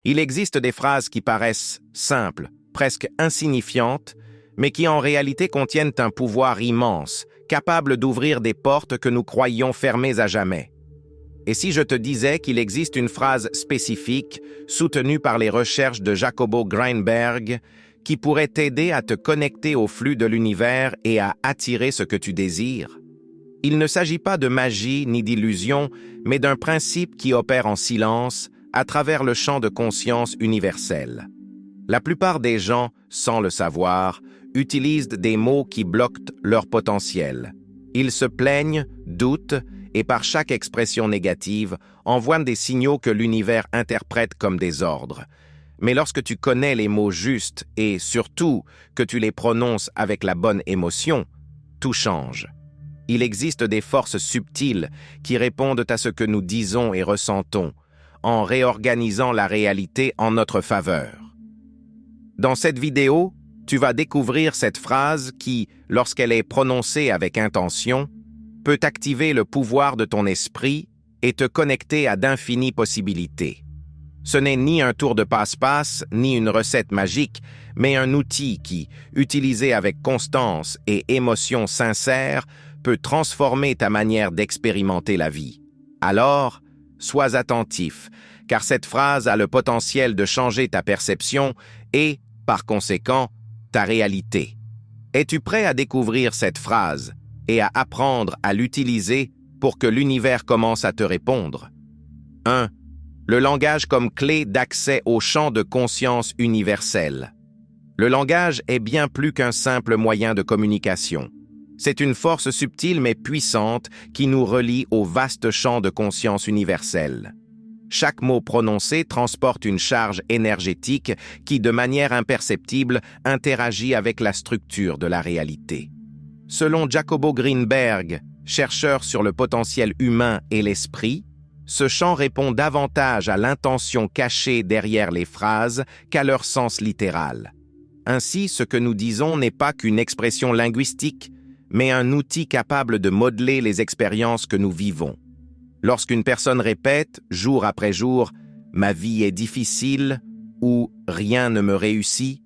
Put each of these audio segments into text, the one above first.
Il existe des phrases qui paraissent simples, presque insignifiantes, mais qui en réalité contiennent un pouvoir immense, capable d'ouvrir des portes que nous croyions fermées à jamais. Et si je te disais qu'il existe une phrase spécifique, soutenue par les recherches de Jacobo Greenberg, qui pourrait t'aider à te connecter au flux de l'univers et à attirer ce que tu désires? Il ne s'agit pas de magie ni d'illusion, mais d'un principe qui opère en silence à travers le champ de conscience universel. La plupart des gens, sans le savoir, utilisent des mots qui bloquent leur potentiel. Ils se plaignent, doutent, et par chaque expression négative, envoient des signaux que l'univers interprète comme des ordres. Mais lorsque tu connais les mots justes et, surtout, que tu les prononces avec la bonne émotion, tout change. Il existe des forces subtiles qui répondent à ce que nous disons et ressentons, en réorganisant la réalité en notre faveur. Dans cette vidéo, tu vas découvrir cette phrase qui, lorsqu'elle est prononcée avec intention, peut activer le pouvoir de ton esprit et te connecter à d'infinies possibilités. Ce n'est ni un tour de passe-passe, ni une recette magique, mais un outil qui, utilisé avec constance et émotion sincère, peut transformer ta manière d'expérimenter la vie. Alors, sois attentif, car cette phrase a le potentiel de changer ta perception et, par conséquent, ta réalité. Es-tu prêt à découvrir cette phrase et à apprendre à l'utiliser pour que l'univers commence à te répondre? 1. Le langage comme clé d'accès au champ de conscience universel. Le langage est bien plus qu'un simple moyen de communication. C'est une force subtile mais puissante qui nous relie au vaste champ de conscience universel. Chaque mot prononcé transporte une charge énergétique qui, de manière imperceptible, interagit avec la structure de la réalité. Selon Jacobo Greenberg, chercheur sur le potentiel humain et l'esprit, ce champ répond davantage à l'intention cachée derrière les phrases qu'à leur sens littéral. Ainsi, ce que nous disons n'est pas qu'une expression linguistique, mais un outil capable de modeler les expériences que nous vivons. Lorsqu'une personne répète, jour après jour, « ma vie est difficile » ou « rien ne me réussit »,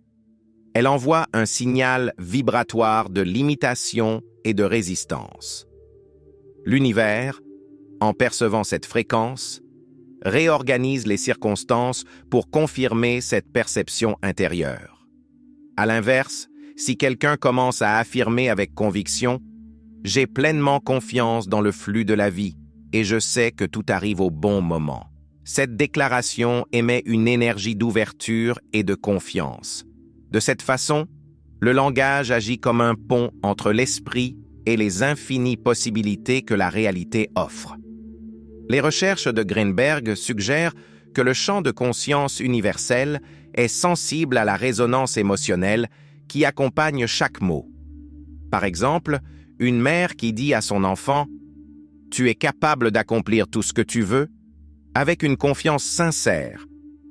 elle envoie un signal vibratoire de limitation et de résistance. L'univers, en percevant cette fréquence, réorganise les circonstances pour confirmer cette perception intérieure. À l'inverse, si quelqu'un commence à affirmer avec conviction « j'ai pleinement confiance dans le flux de la vie et je sais que tout arrive au bon moment », cette déclaration émet une énergie d'ouverture et de confiance. De cette façon, le langage agit comme un pont entre l'esprit et les infinies possibilités que la réalité offre. Les recherches de Greenberg suggèrent que le champ de conscience universel est sensible à la résonance émotionnelle qui accompagne chaque mot. Par exemple, une mère qui dit à son enfant « Tu es capable d'accomplir tout ce que tu veux », avec une confiance sincère,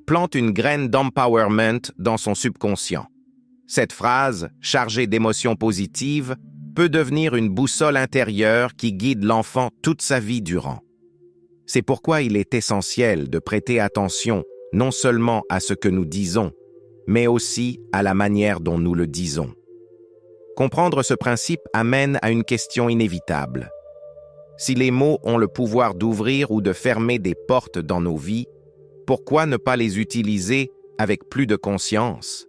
plante une graine d'empowerment dans son subconscient. Cette phrase, chargée d'émotions positives, peut devenir une boussole intérieure qui guide l'enfant toute sa vie durant. C'est pourquoi il est essentiel de prêter attention non seulement à ce que nous disons, mais aussi à la manière dont nous le disons. Comprendre ce principe amène à une question inévitable. Si les mots ont le pouvoir d'ouvrir ou de fermer des portes dans nos vies, pourquoi ne pas les utiliser avec plus de conscience?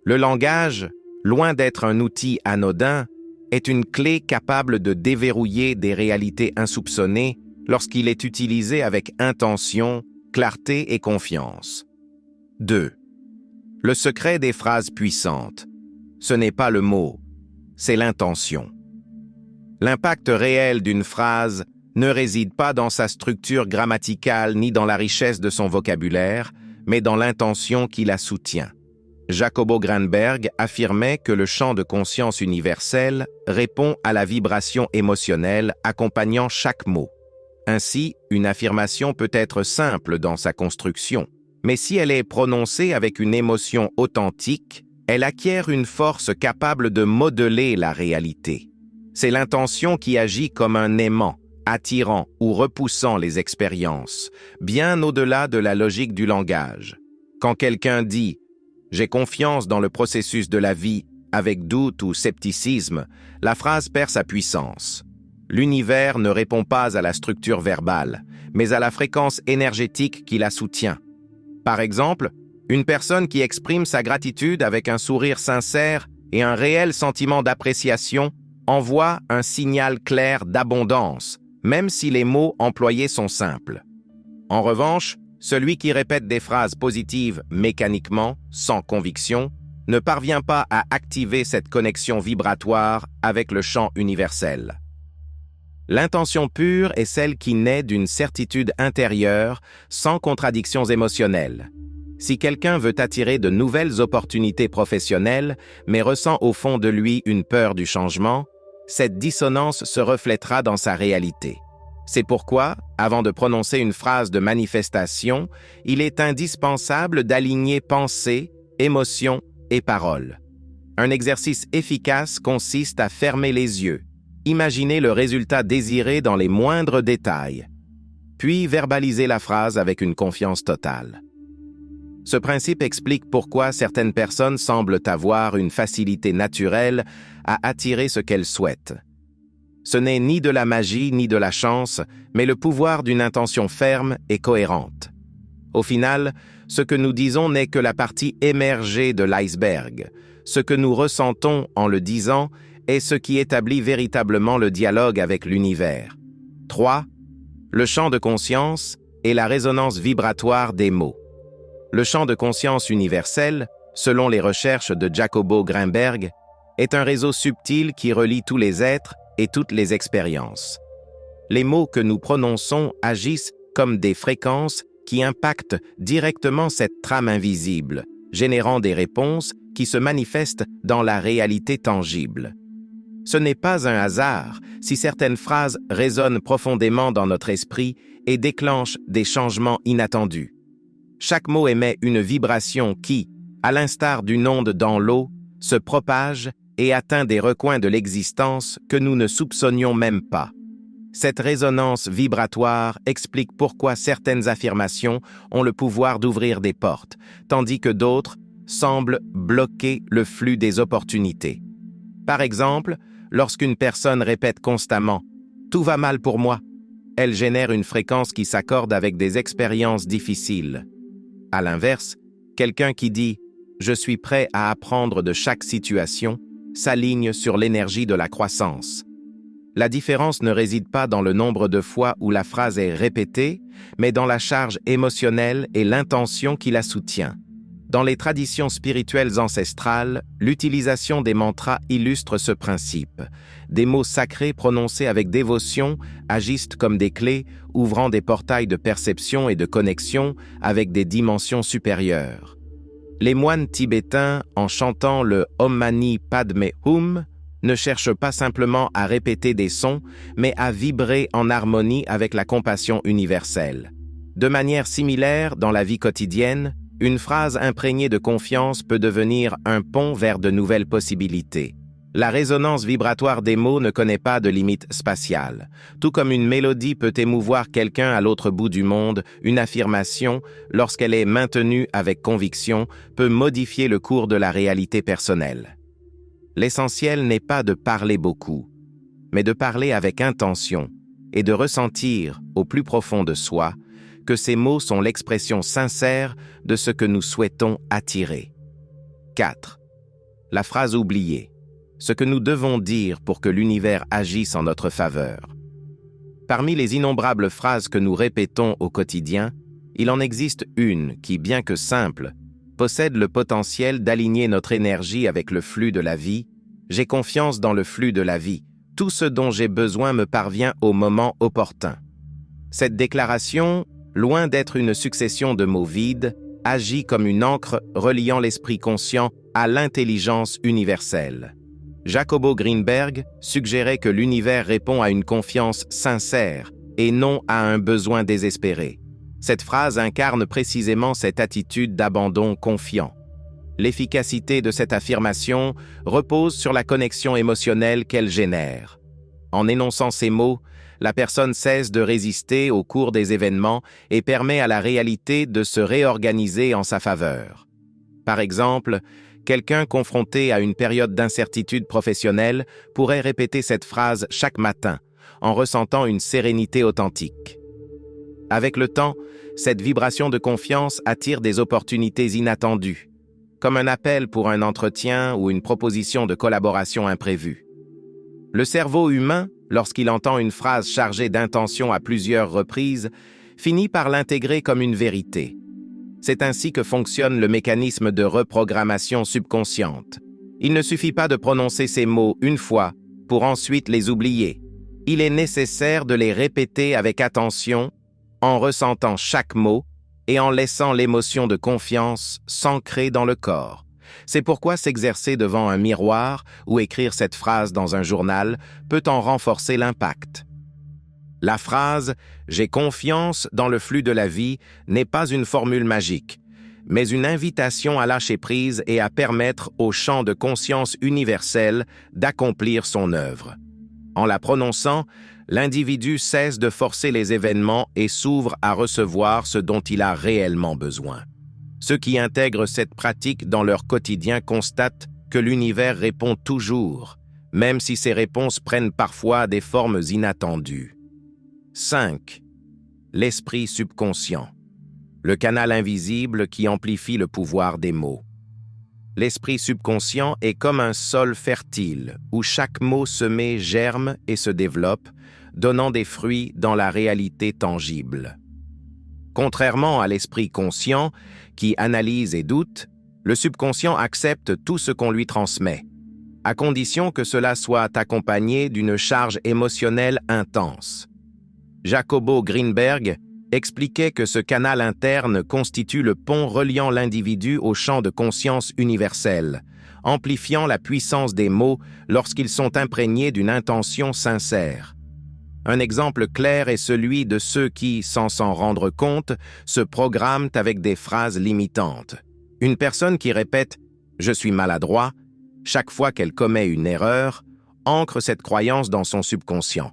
Le langage, loin d'être un outil anodin, est une clé capable de déverrouiller des réalités insoupçonnées lorsqu'il est utilisé avec intention, clarté et confiance. 2. Le secret des phrases puissantes. Ce n'est pas le mot, c'est l'intention. L'impact réel d'une phrase ne réside pas dans sa structure grammaticale ni dans la richesse de son vocabulaire, mais dans l'intention qui la soutient. Jacobo Greenberg affirmait que le champ de conscience universel répond à la vibration émotionnelle accompagnant chaque mot. Ainsi, une affirmation peut être simple dans sa construction, mais si elle est prononcée avec une émotion authentique, elle acquiert une force capable de modeler la réalité. C'est l'intention qui agit comme un aimant, attirant ou repoussant les expériences, bien au-delà de la logique du langage. Quand quelqu'un dit « J'ai confiance dans le processus de la vie » avec doute ou scepticisme, la phrase perd sa puissance. L'univers ne répond pas à la structure verbale, mais à la fréquence énergétique qui la soutient. Par exemple, une personne qui exprime sa gratitude avec un sourire sincère et un réel sentiment d'appréciation envoie un signal clair d'abondance, même si les mots employés sont simples. En revanche, celui qui répète des phrases positives mécaniquement, sans conviction, ne parvient pas à activer cette connexion vibratoire avec le champ universel. L'intention pure est celle qui naît d'une certitude intérieure, sans contradictions émotionnelles. Si quelqu'un veut attirer de nouvelles opportunités professionnelles, mais ressent au fond de lui une peur du changement, cette dissonance se reflètera dans sa réalité. C'est pourquoi, avant de prononcer une phrase de manifestation, il est indispensable d'aligner pensée, émotion et parole. Un exercice efficace consiste à fermer les yeux, imaginer le résultat désiré dans les moindres détails, puis verbaliser la phrase avec une confiance totale. Ce principe explique pourquoi certaines personnes semblent avoir une facilité naturelle à attirer ce qu'elles souhaitent. Ce n'est ni de la magie ni de la chance, mais le pouvoir d'une intention ferme et cohérente. Au final, ce que nous disons n'est que la partie émergée de l'iceberg. Ce que nous ressentons en le disant est ce qui établit véritablement le dialogue avec l'univers. 3. Le champ de conscience et la résonance vibratoire des mots. Le champ de conscience universel, selon les recherches de Jacobo Grinberg, est un réseau subtil qui relie tous les êtres et toutes les expériences. Les mots que nous prononçons agissent comme des fréquences qui impactent directement cette trame invisible, générant des réponses qui se manifestent dans la réalité tangible. Ce n'est pas un hasard si certaines phrases résonnent profondément dans notre esprit et déclenchent des changements inattendus. Chaque mot émet une vibration qui, à l'instar d'une onde dans l'eau, se propage et atteint des recoins de l'existence que nous ne soupçonnions même pas. Cette résonance vibratoire explique pourquoi certaines affirmations ont le pouvoir d'ouvrir des portes, tandis que d'autres semblent bloquer le flux des opportunités. Par exemple, lorsqu'une personne répète constamment « Tout va mal pour moi », elle génère une fréquence qui s'accorde avec des expériences difficiles. À l'inverse, quelqu'un qui dit « Je suis prêt à apprendre de chaque situation » s'aligne sur l'énergie de la croissance. La différence ne réside pas dans le nombre de fois où la phrase est répétée, mais dans la charge émotionnelle et l'intention qui la soutient. Dans les traditions spirituelles ancestrales, l'utilisation des mantras illustre ce principe. Des mots sacrés prononcés avec dévotion agissent comme des clés, ouvrant des portails de perception et de connexion avec des dimensions supérieures. Les moines tibétains, en chantant le Om Mani Padme Hum, ne cherchent pas simplement à répéter des sons, mais à vibrer en harmonie avec la compassion universelle. De manière similaire, dans la vie quotidienne, une phrase imprégnée de confiance peut devenir un pont vers de nouvelles possibilités. La résonance vibratoire des mots ne connaît pas de limite spatiale. Tout comme une mélodie peut émouvoir quelqu'un à l'autre bout du monde, une affirmation, lorsqu'elle est maintenue avec conviction, peut modifier le cours de la réalité personnelle. L'essentiel n'est pas de parler beaucoup, mais de parler avec intention et de ressentir, au plus profond de soi, que ces mots sont l'expression sincère de ce que nous souhaitons attirer. 4. La phrase oubliée. Ce que nous devons dire pour que l'univers agisse en notre faveur. Parmi les innombrables phrases que nous répétons au quotidien, il en existe une qui, bien que simple, possède le potentiel d'aligner notre énergie avec le flux de la vie. J'ai confiance dans le flux de la vie. Tout ce dont j'ai besoin me parvient au moment opportun. Cette déclaration, loin d'être une succession de mots vides, agit comme une ancre reliant l'esprit conscient à l'intelligence universelle. Jacobo Grinberg suggérait que l'univers répond à une confiance sincère et non à un besoin désespéré. Cette phrase incarne précisément cette attitude d'abandon confiant. L'efficacité de cette affirmation repose sur la connexion émotionnelle qu'elle génère. En énonçant ces mots, la personne cesse de résister au cours des événements et permet à la réalité de se réorganiser en sa faveur. Par exemple, quelqu'un confronté à une période d'incertitude professionnelle pourrait répéter cette phrase chaque matin, en ressentant une sérénité authentique. Avec le temps, cette vibration de confiance attire des opportunités inattendues, comme un appel pour un entretien ou une proposition de collaboration imprévue. Le cerveau humain, lorsqu'il entend une phrase chargée d'intention à plusieurs reprises, finit par l'intégrer comme une vérité. C'est ainsi que fonctionne le mécanisme de reprogrammation subconsciente. Il ne suffit pas de prononcer ces mots une fois pour ensuite les oublier. Il est nécessaire de les répéter avec attention, en ressentant chaque mot et en laissant l'émotion de confiance s'ancrer dans le corps. C'est pourquoi s'exercer devant un miroir ou écrire cette phrase dans un journal peut en renforcer l'impact. La phrase « J'ai confiance dans le flux de la vie » n'est pas une formule magique, mais une invitation à lâcher prise et à permettre au champ de conscience universel d'accomplir son œuvre. En la prononçant, l'individu cesse de forcer les événements et s'ouvre à recevoir ce dont il a réellement besoin. Ceux qui intègrent cette pratique dans leur quotidien constatent que l'univers répond toujours, même si ces réponses prennent parfois des formes inattendues. 5. L'esprit subconscient. Le canal invisible qui amplifie le pouvoir des mots. L'esprit subconscient est comme un sol fertile où chaque mot semé germe et se développe, donnant des fruits dans la réalité tangible. Contrairement à l'esprit conscient, qui analyse et doute, le subconscient accepte tout ce qu'on lui transmet, à condition que cela soit accompagné d'une charge émotionnelle intense. Jacobo Greenberg expliquait que ce canal interne constitue le pont reliant l'individu au champ de conscience universel, amplifiant la puissance des mots lorsqu'ils sont imprégnés d'une intention sincère. Un exemple clair est celui de ceux qui, sans s'en rendre compte, se programment avec des phrases limitantes. Une personne qui répète « je suis maladroit » chaque fois qu'elle commet une erreur, ancre cette croyance dans son subconscient.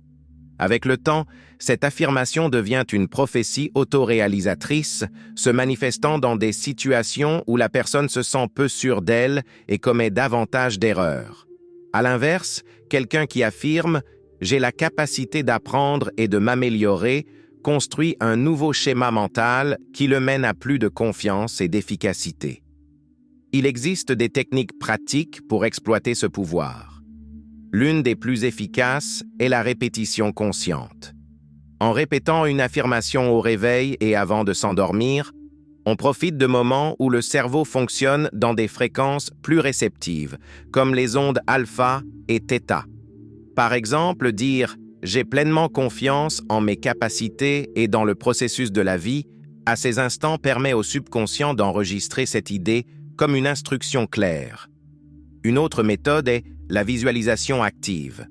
Avec le temps, cette affirmation devient une prophétie autoréalisatrice, se manifestant dans des situations où la personne se sent peu sûre d'elle et commet davantage d'erreurs. À l'inverse, quelqu'un qui affirme « j'ai la capacité d'apprendre et de m'améliorer » construit un nouveau schéma mental qui le mène à plus de confiance et d'efficacité. Il existe des techniques pratiques pour exploiter ce pouvoir. L'une des plus efficaces est la répétition consciente. En répétant une affirmation au réveil et avant de s'endormir, on profite de moments où le cerveau fonctionne dans des fréquences plus réceptives, comme les ondes alpha et θ. Par exemple, dire « j'ai pleinement confiance en mes capacités et dans le processus de la vie » à ces instants permet au subconscient d'enregistrer cette idée comme une instruction claire. Une autre méthode est la visualisation active.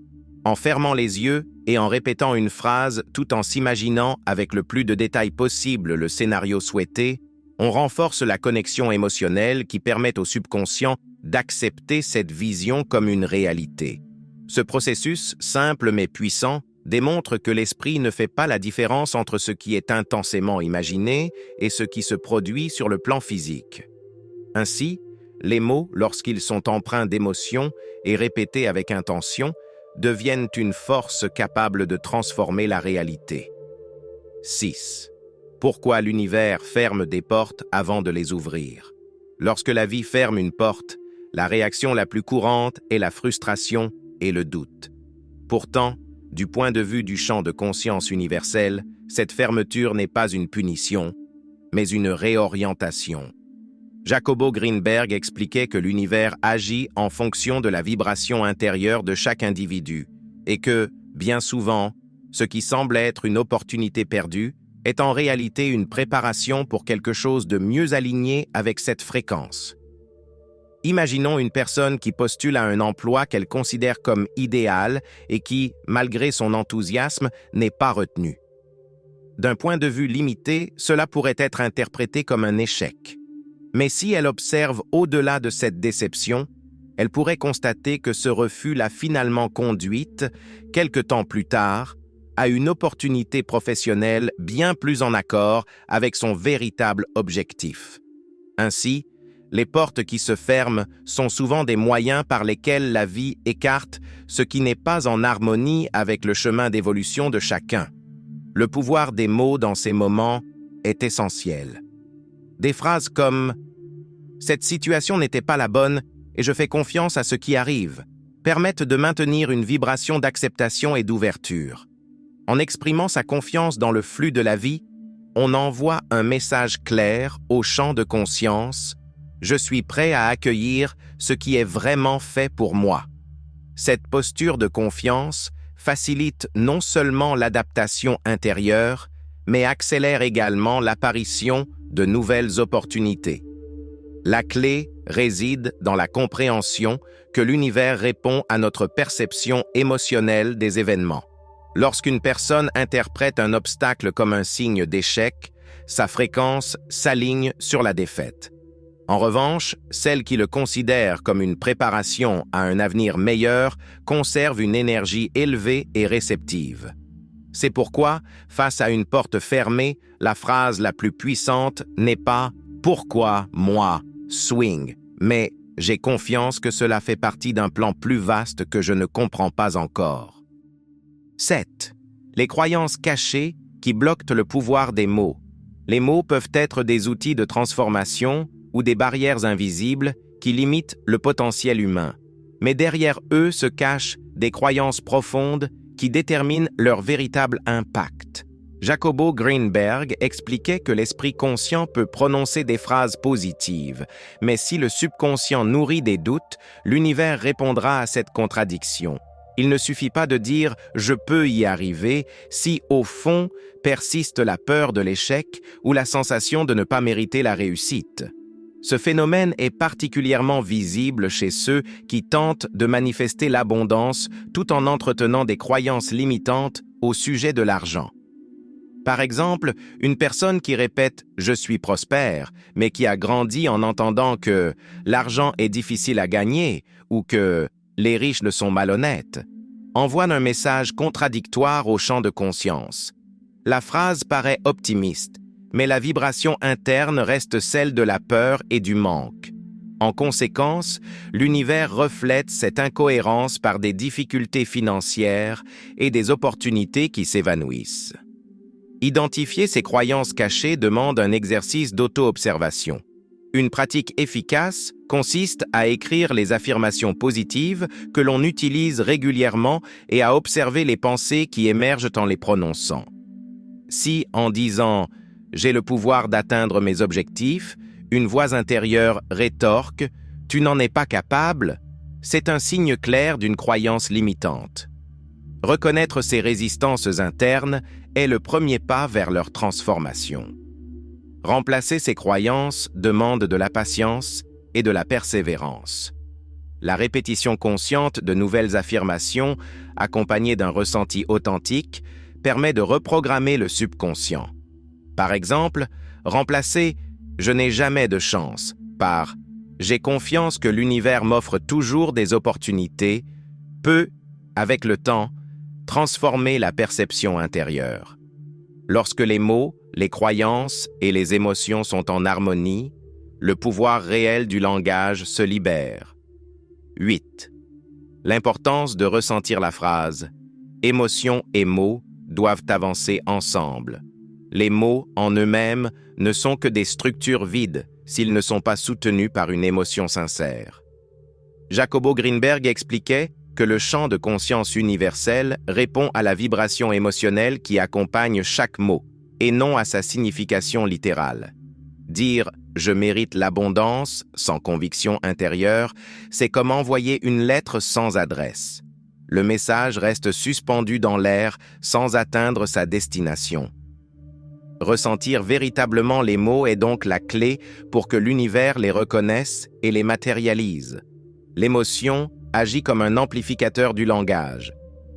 En fermant les yeux et en répétant une phrase tout en s'imaginant avec le plus de détails possible le scénario souhaité, on renforce la connexion émotionnelle qui permet au subconscient d'accepter cette vision comme une réalité. Ce processus, simple mais puissant, démontre que l'esprit ne fait pas la différence entre ce qui est intensément imaginé et ce qui se produit sur le plan physique. Ainsi, les mots, lorsqu'ils sont empreints d'émotion et répétés avec intention, deviennent une force capable de transformer la réalité. 6. Pourquoi l'univers ferme des portes avant de les ouvrir? Lorsque la vie ferme une porte, la réaction la plus courante est la frustration et le doute. Pourtant, du point de vue du champ de conscience universel, cette fermeture n'est pas une punition, mais une réorientation. Jacobo Greenberg expliquait que l'univers agit en fonction de la vibration intérieure de chaque individu et que, bien souvent, ce qui semble être une opportunité perdue est en réalité une préparation pour quelque chose de mieux aligné avec cette fréquence. Imaginons une personne qui postule à un emploi qu'elle considère comme idéal et qui, malgré son enthousiasme, n'est pas retenue. D'un point de vue limité, cela pourrait être interprété comme un échec. Mais si elle observe au-delà de cette déception, elle pourrait constater que ce refus l'a finalement conduite, quelque temps plus tard, à une opportunité professionnelle bien plus en accord avec son véritable objectif. Ainsi, les portes qui se ferment sont souvent des moyens par lesquels la vie écarte ce qui n'est pas en harmonie avec le chemin d'évolution de chacun. Le pouvoir des mots dans ces moments est essentiel. Des phrases comme « Cette situation n'était pas la bonne et je fais confiance à ce qui arrive » permettent de maintenir une vibration d'acceptation et d'ouverture. En exprimant sa confiance dans le flux de la vie, on envoie un message clair au champ de conscience « Je suis prêt à accueillir ce qui est vraiment fait pour moi ». Cette posture de confiance facilite non seulement l'adaptation intérieure, mais accélère également l'apparition de nouvelles opportunités. La clé réside dans la compréhension que l'univers répond à notre perception émotionnelle des événements. Lorsqu'une personne interprète un obstacle comme un signe d'échec, sa fréquence s'aligne sur la défaite. En revanche, celle qui le considère comme une préparation à un avenir meilleur conserve une énergie élevée et réceptive. C'est pourquoi, face à une porte fermée, la phrase la plus puissante n'est pas « Pourquoi moi, swing ?» mais « J'ai confiance que cela fait partie d'un plan plus vaste que je ne comprends pas encore. » 7. Les croyances cachées qui bloquent le pouvoir des mots. Les mots peuvent être des outils de transformation ou des barrières invisibles qui limitent le potentiel humain. Mais derrière eux se cachent des croyances profondes qui déterminent leur véritable impact. Jacobo Greenberg expliquait que l'esprit conscient peut prononcer des phrases positives, mais si le subconscient nourrit des doutes, l'univers répondra à cette contradiction. Il ne suffit pas de dire « je peux y arriver » si, au fond, persiste la peur de l'échec ou la sensation de ne pas mériter la réussite. Ce phénomène est particulièrement visible chez ceux qui tentent de manifester l'abondance tout en entretenant des croyances limitantes au sujet de l'argent. Par exemple, une personne qui répète « je suis prospère » mais qui a grandi en entendant que l'argent est difficile à gagner ou que les riches ne sont malhonnêtes, envoie un message contradictoire au champ de conscience. La phrase paraît optimiste, mais la vibration interne reste celle de la peur et du manque. En conséquence, l'univers reflète cette incohérence par des difficultés financières et des opportunités qui s'évanouissent. Identifier ces croyances cachées demande un exercice d'auto-observation. Une pratique efficace consiste à écrire les affirmations positives que l'on utilise régulièrement et à observer les pensées qui émergent en les prononçant. Si, en disant « j'ai le pouvoir d'atteindre mes objectifs », une voix intérieure rétorque « tu n'en es pas capable », c'est un signe clair d'une croyance limitante. Reconnaître ces résistances internes est le premier pas vers leur transformation. Remplacer ces croyances demande de la patience et de la persévérance. La répétition consciente de nouvelles affirmations, accompagnée d'un ressenti authentique, permet de reprogrammer le subconscient. Par exemple, remplacer « je n'ai jamais de chance » par « j'ai confiance que l'univers m'offre toujours des opportunités » peut, avec le temps, transformer la perception intérieure. Lorsque les mots, les croyances et les émotions sont en harmonie, le pouvoir réel du langage se libère. 8. L'importance de ressentir la phrase « émotions et mots doivent avancer ensemble ». Les mots, en eux-mêmes, ne sont que des structures vides s'ils ne sont pas soutenus par une émotion sincère. Jacobo Greenberg expliquait que le champ de conscience universel répond à la vibration émotionnelle qui accompagne chaque mot, et non à sa signification littérale. Dire « je mérite l'abondance » sans conviction intérieure, c'est comme envoyer une lettre sans adresse. Le message reste suspendu dans l'air sans atteindre sa destination. Ressentir véritablement les mots est donc la clé pour que l'univers les reconnaisse et les matérialise. L'émotion agit comme un amplificateur du langage.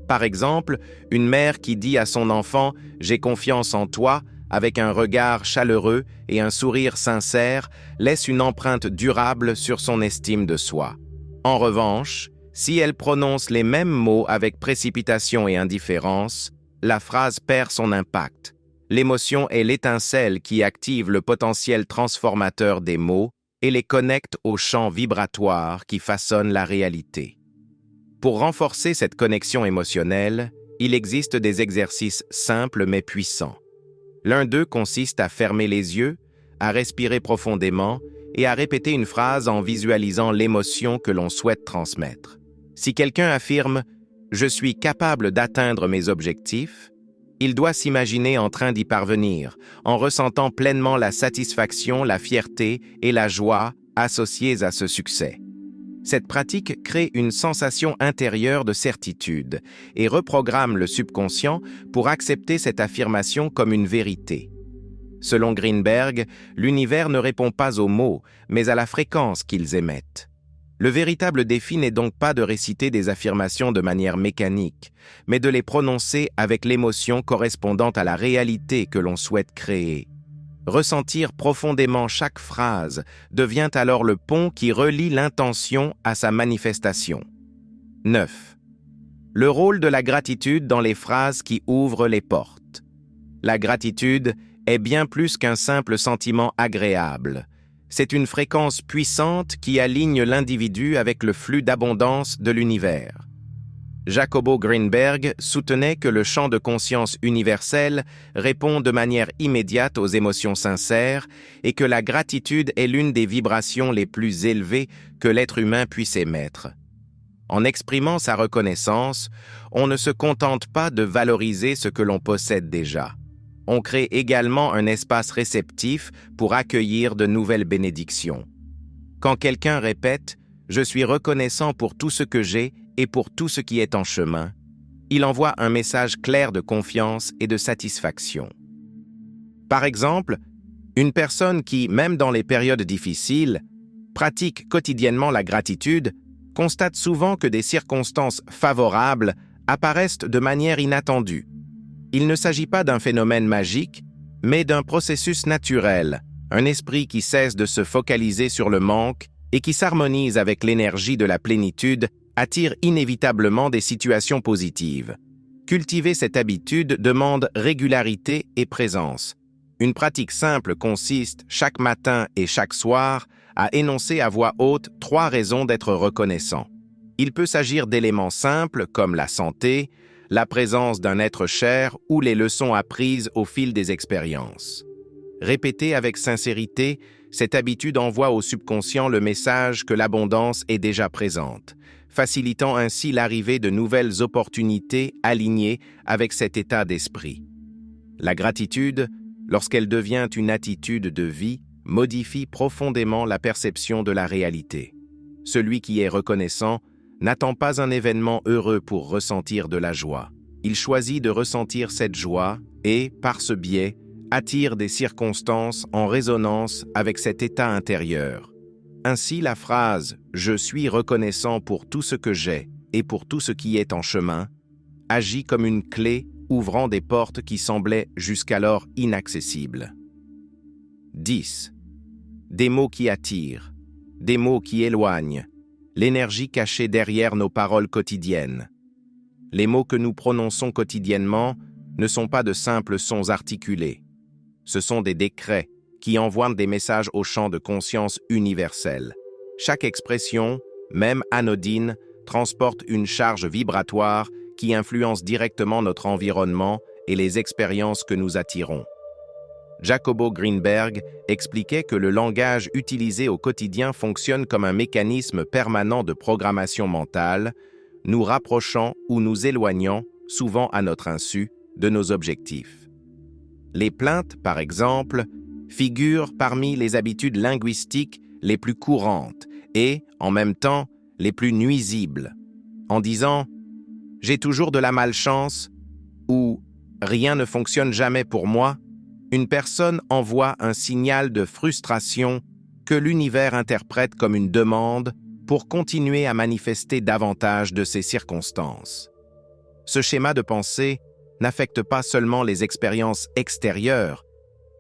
Par exemple, une mère qui dit à son enfant « j'ai confiance en toi » avec un regard chaleureux et un sourire sincère laisse une empreinte durable sur son estime de soi. En revanche, si elle prononce les mêmes mots avec précipitation et indifférence, la phrase perd son impact. L'émotion est l'étincelle qui active le potentiel transformateur des mots et les connecte aux champs vibratoires qui façonnent la réalité. Pour renforcer cette connexion émotionnelle, il existe des exercices simples mais puissants. L'un d'eux consiste à fermer les yeux, à respirer profondément et à répéter une phrase en visualisant l'émotion que l'on souhaite transmettre. Si quelqu'un affirme « Je suis capable d'atteindre mes objectifs », il doit s'imaginer en train d'y parvenir, en ressentant pleinement la satisfaction, la fierté et la joie associées à ce succès. Cette pratique crée une sensation intérieure de certitude et reprogramme le subconscient pour accepter cette affirmation comme une vérité. Selon Greenberg, l'univers ne répond pas aux mots, mais à la fréquence qu'ils émettent. Le véritable défi n'est donc pas de réciter des affirmations de manière mécanique, mais de les prononcer avec l'émotion correspondant à la réalité que l'on souhaite créer. Ressentir profondément chaque phrase devient alors le pont qui relie l'intention à sa manifestation. 9. Le rôle de la gratitude dans les phrases qui ouvrent les portes. La gratitude est bien plus qu'un simple sentiment agréable. C'est une fréquence puissante qui aligne l'individu avec le flux d'abondance de l'univers. Jacobo Greenberg soutenait que le champ de conscience universel répond de manière immédiate aux émotions sincères et que la gratitude est l'une des vibrations les plus élevées que l'être humain puisse émettre. En exprimant sa reconnaissance, on ne se contente pas de valoriser ce que l'on possède déjà. On crée également un espace réceptif pour accueillir de nouvelles bénédictions. Quand quelqu'un répète « Je suis reconnaissant pour tout ce que j'ai et pour tout ce qui est en chemin », il envoie un message clair de confiance et de satisfaction. Par exemple, une personne qui, même dans les périodes difficiles, pratique quotidiennement la gratitude, constate souvent que des circonstances favorables apparaissent de manière inattendue. Il ne s'agit pas d'un phénomène magique, mais d'un processus naturel, un esprit qui cesse de se focaliser sur le manque et qui s'harmonise avec l'énergie de la plénitude attire inévitablement des situations positives. Cultiver cette habitude demande régularité et présence. Une pratique simple consiste, chaque matin et chaque soir, à énoncer à voix haute 3 raisons d'être reconnaissant. Il peut s'agir d'éléments simples comme la santé, la présence d'un être cher ou les leçons apprises au fil des expériences. Répétée avec sincérité, cette habitude envoie au subconscient le message que l'abondance est déjà présente, facilitant ainsi l'arrivée de nouvelles opportunités alignées avec cet état d'esprit. La gratitude, lorsqu'elle devient une attitude de vie, modifie profondément la perception de la réalité. Celui qui est reconnaissant n'attend pas un événement heureux pour ressentir de la joie. Il choisit de ressentir cette joie et, par ce biais, attire des circonstances en résonance avec cet état intérieur. Ainsi, la phrase « Je suis reconnaissant pour tout ce que j'ai et pour tout ce qui est en chemin » agit comme une clé ouvrant des portes qui semblaient jusqu'alors inaccessibles. 10. Des mots qui attirent, des mots qui éloignent, l'énergie cachée derrière nos paroles quotidiennes. Les mots que nous prononçons quotidiennement ne sont pas de simples sons articulés. Ce sont des décrets qui envoient des messages au champ de conscience universel. Chaque expression, même anodine, transporte une charge vibratoire qui influence directement notre environnement et les expériences que nous attirons. Jacobo Greenberg expliquait que le langage utilisé au quotidien fonctionne comme un mécanisme permanent de programmation mentale, nous rapprochant ou nous éloignant, souvent à notre insu, de nos objectifs. Les plaintes, par exemple, figurent parmi les habitudes linguistiques les plus courantes et, en même temps, les plus nuisibles. En disant « J'ai toujours de la malchance » ou « Rien ne fonctionne jamais pour moi », une personne envoie un signal de frustration que l'univers interprète comme une demande pour continuer à manifester davantage de ces circonstances. Ce schéma de pensée n'affecte pas seulement les expériences extérieures,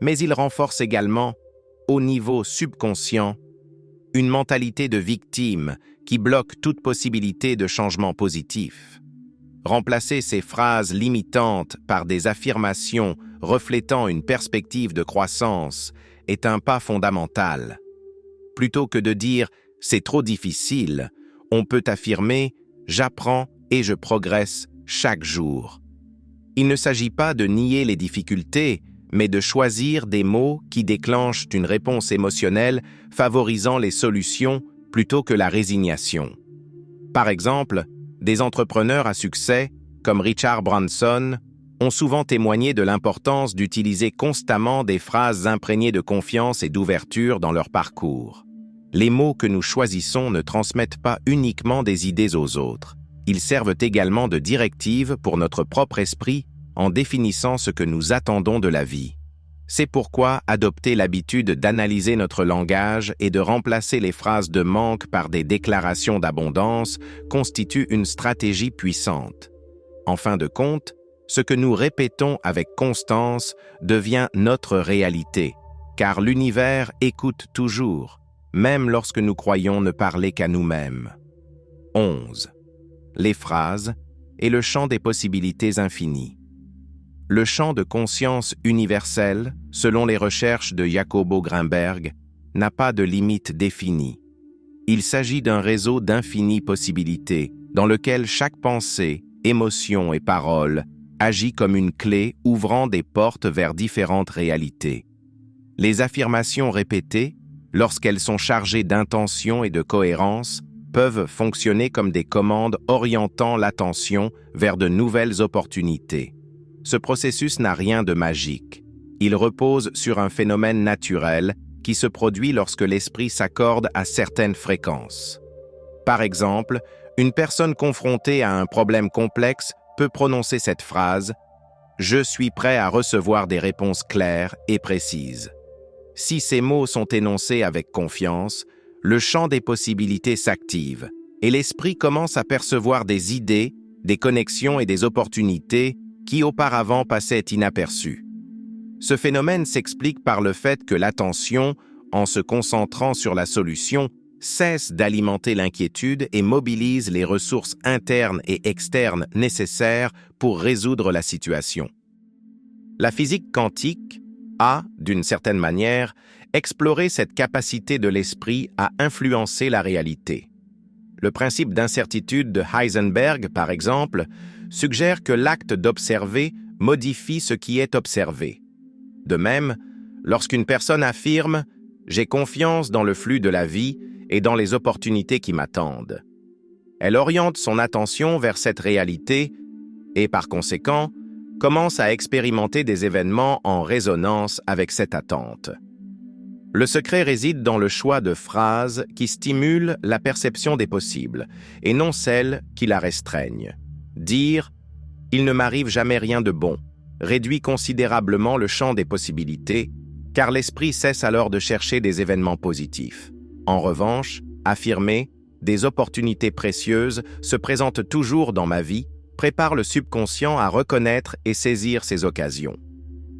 mais il renforce également, au niveau subconscient, une mentalité de victime qui bloque toute possibilité de changement positif. Remplacer ces phrases limitantes par des affirmations reflétant une perspective de croissance est un pas fondamental. Plutôt que de dire « c'est trop difficile », on peut affirmer « j'apprends et je progresse chaque jour ». Il ne s'agit pas de nier les difficultés, mais de choisir des mots qui déclenchent une réponse émotionnelle favorisant les solutions plutôt que la résignation. Par exemple, des entrepreneurs à succès, comme Richard Branson, ont souvent témoigné de l'importance d'utiliser constamment des phrases imprégnées de confiance et d'ouverture dans leur parcours. Les mots que nous choisissons ne transmettent pas uniquement des idées aux autres. Ils servent également de directive pour notre propre esprit en définissant ce que nous attendons de la vie. C'est pourquoi adopter l'habitude d'analyser notre langage et de remplacer les phrases de manque par des déclarations d'abondance constitue une stratégie puissante. En fin de compte, ce que nous répétons avec constance devient notre réalité, car l'univers écoute toujours, même lorsque nous croyons ne parler qu'à nous-mêmes. 11. Les phrases et le champ des possibilités infinies. Le champ de conscience universel, selon les recherches de Jacobo Grinberg, n'a pas de limite définie. Il s'agit d'un réseau d'infinies possibilités, dans lequel chaque pensée, émotion et parole agit comme une clé ouvrant des portes vers différentes réalités. Les affirmations répétées, lorsqu'elles sont chargées d'intention et de cohérence, peuvent fonctionner comme des commandes orientant l'attention vers de nouvelles opportunités. Ce processus n'a rien de magique. Il repose sur un phénomène naturel qui se produit lorsque l'esprit s'accorde à certaines fréquences. Par exemple, une personne confrontée à un problème complexe peut prononcer cette phrase « Je suis prêt à recevoir des réponses claires et précises ». Si ces mots sont énoncés avec confiance, le champ des possibilités s'active et l'esprit commence à percevoir des idées, des connexions et des opportunités qui auparavant passaient inaperçues. Ce phénomène s'explique par le fait que l'attention, en se concentrant sur la solution, cesse d'alimenter l'inquiétude et mobilise les ressources internes et externes nécessaires pour résoudre la situation. La physique quantique a, d'une certaine manière, exploré cette capacité de l'esprit à influencer la réalité. Le principe d'incertitude de Heisenberg, par exemple, suggère que l'acte d'observer modifie ce qui est observé. De même, lorsqu'une personne affirme « J'ai confiance dans le flux de la vie et dans les opportunités qui m'attendent », elle oriente son attention vers cette réalité et, par conséquent, commence à expérimenter des événements en résonance avec cette attente. Le secret réside dans le choix de phrases qui stimulent la perception des possibles et non celles qui la restreignent. Dire « il ne m'arrive jamais rien de bon » réduit considérablement le champ des possibilités, car l'esprit cesse alors de chercher des événements positifs. En revanche, affirmer « des opportunités précieuses se présentent toujours dans ma vie » prépare le subconscient à reconnaître et saisir ces occasions.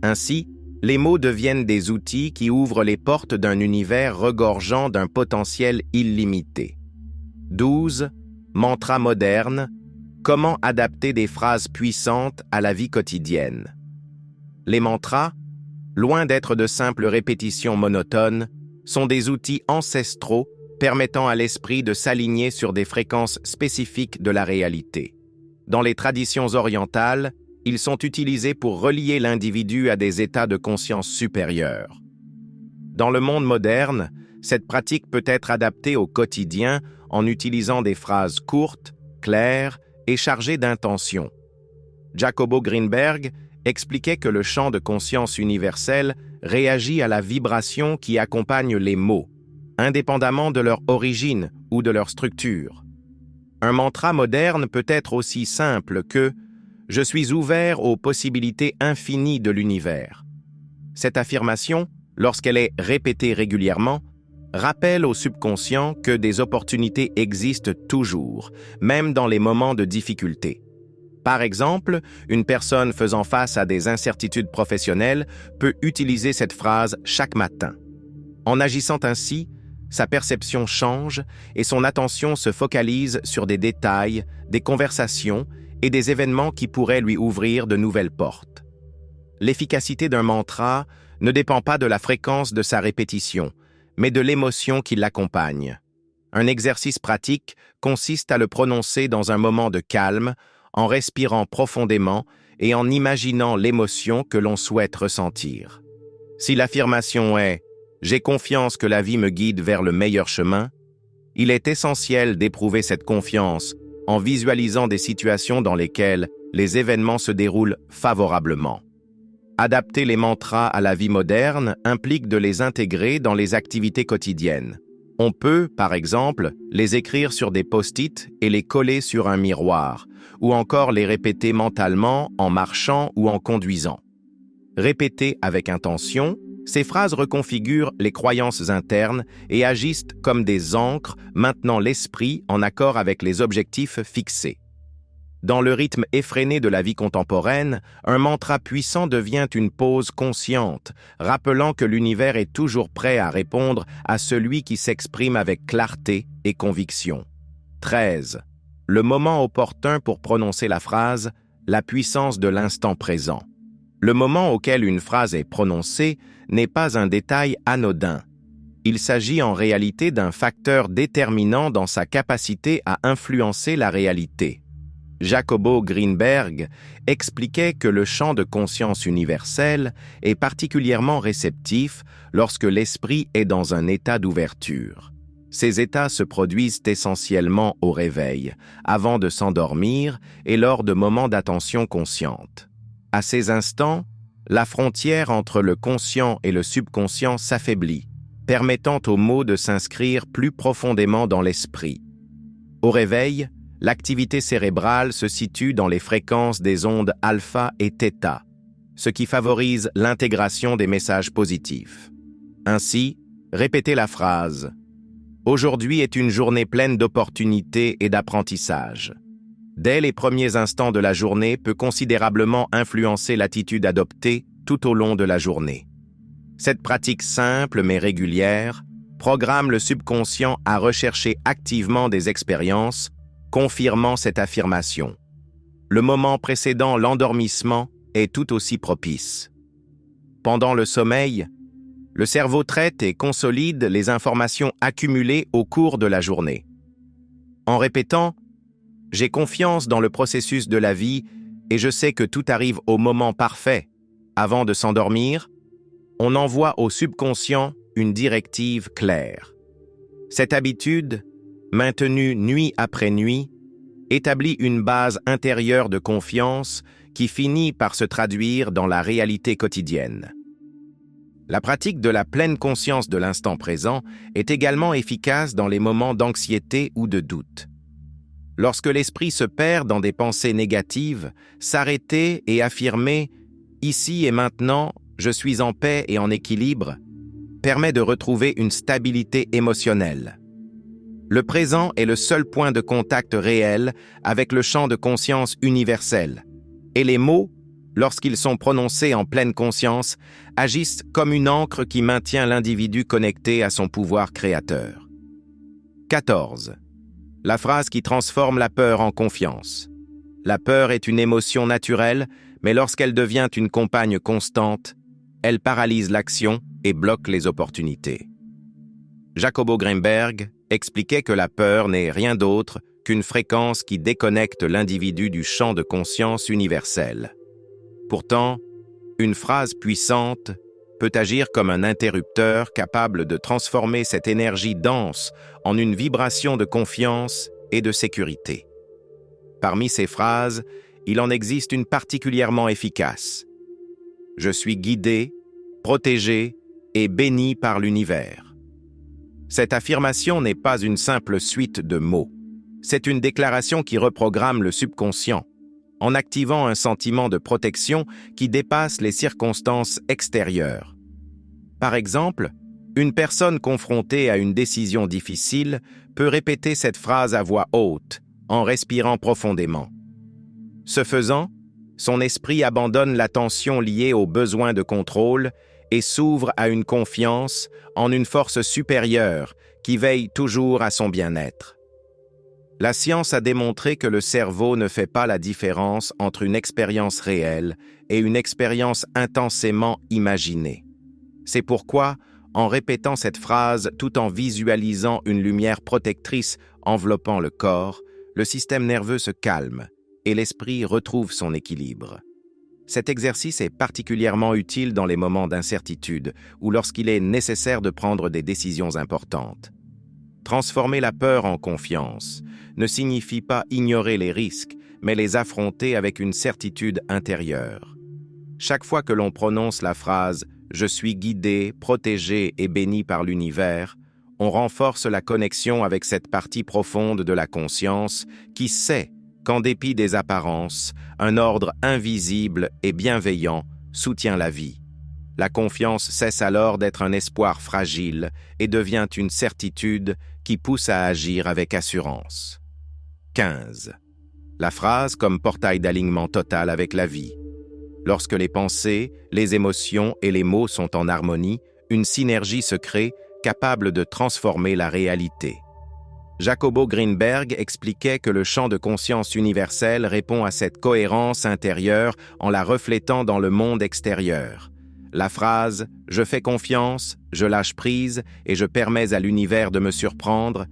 Ainsi, les mots deviennent des outils qui ouvrent les portes d'un univers regorgeant d'un potentiel illimité. 12. Mantra moderne. Comment adapter des phrases puissantes à la vie quotidienne? Les mantras, loin d'être de simples répétitions monotones, sont des outils ancestraux permettant à l'esprit de s'aligner sur des fréquences spécifiques de la réalité. Dans les traditions orientales, ils sont utilisés pour relier l'individu à des états de conscience supérieurs. Dans le monde moderne, cette pratique peut être adaptée au quotidien en utilisant des phrases courtes, claires et chargées d'intention. Jacobo Grinberg expliquait que le champ de conscience universel réagit à la vibration qui accompagne les mots, indépendamment de leur origine ou de leur structure. Un mantra moderne peut être aussi simple que « Je suis ouvert aux possibilités infinies de l'univers ». Cette affirmation, lorsqu'elle est répétée régulièrement, rappelle au subconscient que des opportunités existent toujours, même dans les moments de difficulté. Par exemple, une personne faisant face à des incertitudes professionnelles peut utiliser cette phrase chaque matin. En agissant ainsi, sa perception change et son attention se focalise sur des détails, des conversations et des événements qui pourraient lui ouvrir de nouvelles portes. L'efficacité d'un mantra ne dépend pas de la fréquence de sa répétition, mais de l'émotion qui l'accompagne. Un exercice pratique consiste à le prononcer dans un moment de calme, en respirant profondément et en imaginant l'émotion que l'on souhaite ressentir. Si l'affirmation est « J'ai confiance que la vie me guide vers le meilleur chemin », il est essentiel d'éprouver cette confiance en visualisant des situations dans lesquelles les événements se déroulent favorablement. Adapter les mantras à la vie moderne implique de les intégrer dans les activités quotidiennes. On peut, par exemple, les écrire sur des post-it et les coller sur un miroir, ou encore les répéter mentalement en marchant ou en conduisant. Répétées avec intention, ces phrases reconfigurent les croyances internes et agissent comme des ancres maintenant l'esprit en accord avec les objectifs fixés. Dans le rythme effréné de la vie contemporaine, un mantra puissant devient une pause consciente, rappelant que l'univers est toujours prêt à répondre à celui qui s'exprime avec clarté et conviction. 13. Le moment opportun pour prononcer la phrase « la puissance de l'instant présent ». Le moment auquel une phrase est prononcée n'est pas un détail anodin. Il s'agit en réalité d'un facteur déterminant dans sa capacité à influencer la réalité. Jacobo Greenberg expliquait que le champ de conscience universel est particulièrement réceptif lorsque l'esprit est dans un état d'ouverture. Ces états se produisent essentiellement au réveil, avant de s'endormir et lors de moments d'attention consciente. À ces instants, la frontière entre le conscient et le subconscient s'affaiblit, permettant aux mots de s'inscrire plus profondément dans l'esprit. Au réveil, l'activité cérébrale se situe dans les fréquences des ondes alpha et theta, ce qui favorise l'intégration des messages positifs. Ainsi, répétez la phrase « Aujourd'hui est une journée pleine d'opportunités et d'apprentissage ». Dès les premiers instants de la journée peut considérablement influencer l'attitude adoptée tout au long de la journée. Cette pratique simple mais régulière programme le subconscient à rechercher activement des expériences, confirmant cette affirmation. Le moment précédant l'endormissement est tout aussi propice. Pendant le sommeil, le cerveau traite et consolide les informations accumulées au cours de la journée. En répétant « J'ai confiance dans le processus de la vie et je sais que tout arrive au moment parfait » avant de s'endormir, on envoie au subconscient une directive claire. Cette habitude, maintenue nuit après nuit, établit une base intérieure de confiance qui finit par se traduire dans la réalité quotidienne. La pratique de la pleine conscience de l'instant présent est également efficace dans les moments d'anxiété ou de doute. Lorsque l'esprit se perd dans des pensées négatives, s'arrêter et affirmer « ici et maintenant, je suis en paix et en équilibre » permet de retrouver une stabilité émotionnelle. Le présent est le seul point de contact réel avec le champ de conscience universel, et les mots, lorsqu'ils sont prononcés en pleine conscience, agissent comme une ancre qui maintient l'individu connecté à son pouvoir créateur. 14. La phrase qui transforme la peur en confiance. La peur est une émotion naturelle, mais lorsqu'elle devient une compagne constante, elle paralyse l'action et bloque les opportunités. Jacobo Greenberg expliquait que la peur n'est rien d'autre qu'une fréquence qui déconnecte l'individu du champ de conscience universel. Pourtant, une phrase puissante peut agir comme un interrupteur capable de transformer cette énergie dense en une vibration de confiance et de sécurité. Parmi ces phrases, il en existe une particulièrement efficace. « Je suis guidé, protégé et béni par l'univers ». Cette affirmation n'est pas une simple suite de mots. C'est une déclaration qui reprogramme le subconscient, en activant un sentiment de protection qui dépasse les circonstances extérieures. Par exemple, une personne confrontée à une décision difficile peut répéter cette phrase à voix haute, en respirant profondément. Ce faisant, son esprit abandonne la tension liée au besoin de contrôle et s'ouvre à une confiance en une force supérieure qui veille toujours à son bien-être. La science a démontré que le cerveau ne fait pas la différence entre une expérience réelle et une expérience intensément imaginée. C'est pourquoi, en répétant cette phrase tout en visualisant une lumière protectrice enveloppant le corps, le système nerveux se calme et l'esprit retrouve son équilibre. Cet exercice est particulièrement utile dans les moments d'incertitude ou lorsqu'il est nécessaire de prendre des décisions importantes. Transformer la peur en confiance ne signifie pas ignorer les risques, mais les affronter avec une certitude intérieure. Chaque fois que l'on prononce la phrase « Je suis guidé, protégé et béni par l'univers », on renforce la connexion avec cette partie profonde de la conscience qui sait qu'en dépit des apparences, un ordre invisible et bienveillant soutient la vie. La confiance cesse alors d'être un espoir fragile et devient une certitude qui pousse à agir avec assurance. 15. La phrase comme portail d'alignement total avec la vie. Lorsque les pensées, les émotions et les mots sont en harmonie, une synergie se crée capable de transformer la réalité. Jacobo Greenberg expliquait que le champ de conscience universel répond à cette cohérence intérieure en la reflétant dans le monde extérieur. La phrase « Je fais confiance, je lâche prise et je permets à l'univers de me surprendre »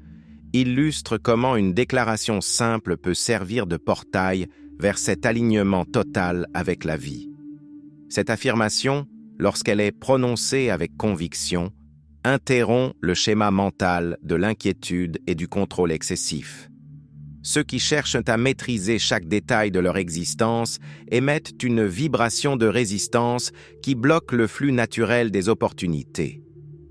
illustre comment une déclaration simple peut servir de portail vers cet alignement total avec la vie. Cette affirmation, lorsqu'elle est prononcée avec conviction, interrompt le schéma mental de l'inquiétude et du contrôle excessif. Ceux qui cherchent à maîtriser chaque détail de leur existence émettent une vibration de résistance qui bloque le flux naturel des opportunités.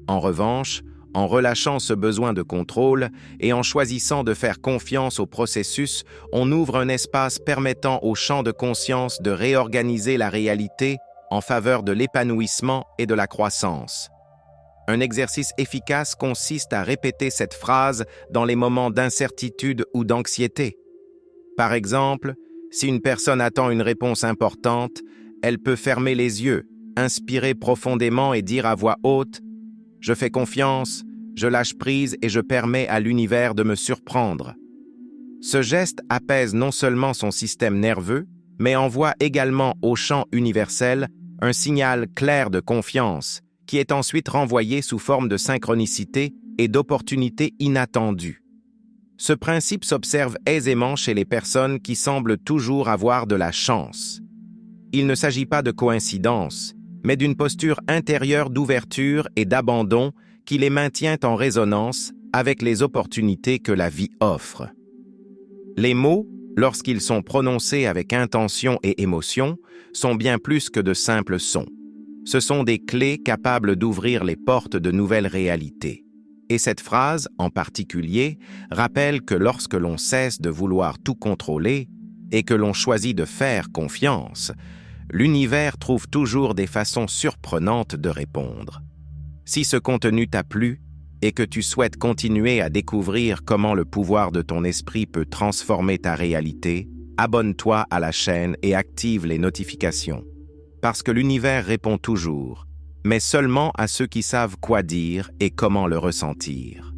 En revanche, en relâchant ce besoin de contrôle et en choisissant de faire confiance au processus, on ouvre un espace permettant au champ de conscience de réorganiser la réalité en faveur de l'épanouissement et de la croissance. Un exercice efficace consiste à répéter cette phrase dans les moments d'incertitude ou d'anxiété. Par exemple, si une personne attend une réponse importante, elle peut fermer les yeux, inspirer profondément et dire à voix haute « Je fais confiance, je lâche prise et je permets à l'univers de me surprendre ». Ce geste apaise non seulement son système nerveux, mais envoie également au champ universel un signal clair de confiance, qui est ensuite renvoyé sous forme de synchronicité et d'opportunités inattendues. Ce principe s'observe aisément chez les personnes qui semblent toujours avoir de la chance. Il ne s'agit pas de coïncidence, mais d'une posture intérieure d'ouverture et d'abandon qui les maintient en résonance avec les opportunités que la vie offre. Les mots, lorsqu'ils sont prononcés avec intention et émotion, sont bien plus que de simples sons. Ce sont des clés capables d'ouvrir les portes de nouvelles réalités. Et cette phrase, en particulier, rappelle que lorsque l'on cesse de vouloir tout contrôler et que l'on choisit de faire confiance, l'univers trouve toujours des façons surprenantes de répondre. Si ce contenu t'a plu et que tu souhaites continuer à découvrir comment le pouvoir de ton esprit peut transformer ta réalité, abonne-toi à la chaîne et active les notifications. Parce que l'univers répond toujours, mais seulement à ceux qui savent quoi dire et comment le ressentir.